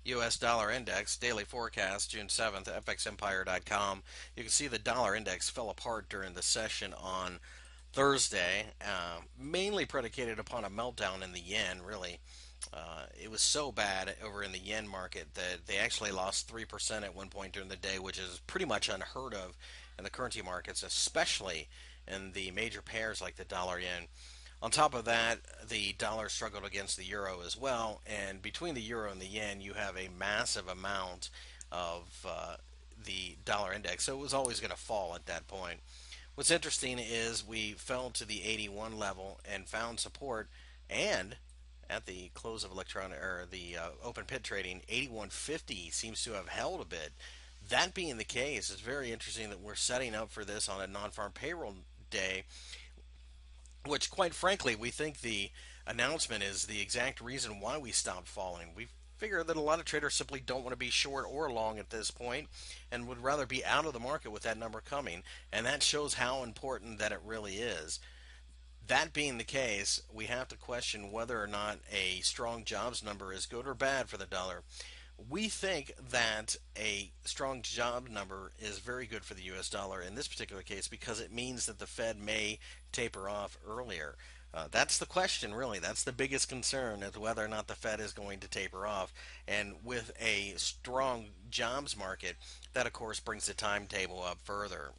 U.S. dollar index daily forecast June 7th, fxempire.com. You can see the dollar index fell apart during the session on Thursday, mainly predicated upon a meltdown in the yen, really. It was so bad over in the yen market that they actually lost 3% at one point during the day, which is pretty much unheard of in the currency markets, especially in the major pairs like the dollar yen. On top of that, the dollar struggled against the euro as well, and between the euro and the yen, you have a massive amount of the dollar index, so it was always going to fall at that point. What's interesting is we fell to the 81 level and found support, and at the close of electronic or the open pit trading, 81.50 seems to have held a bit. That being the case, it's very interesting that we're setting up for this on a non-farm payroll day, which quite frankly we think the announcement is the exact reason why we stopped falling. We figure that a lot of traders simply don't want to be short or long at this point and would rather be out of the market with that number coming, and that shows how important that it really is. That being the case, we have to question whether or not a strong jobs number is good or bad for the dollar. We think that a strong job number is very good for the US dollar in this particular case because it means that the Fed may taper off earlier. That's the question, really. That's the biggest concern is whether or not the Fed is going to taper off. And with a strong jobs market, that of course brings the timetable up further.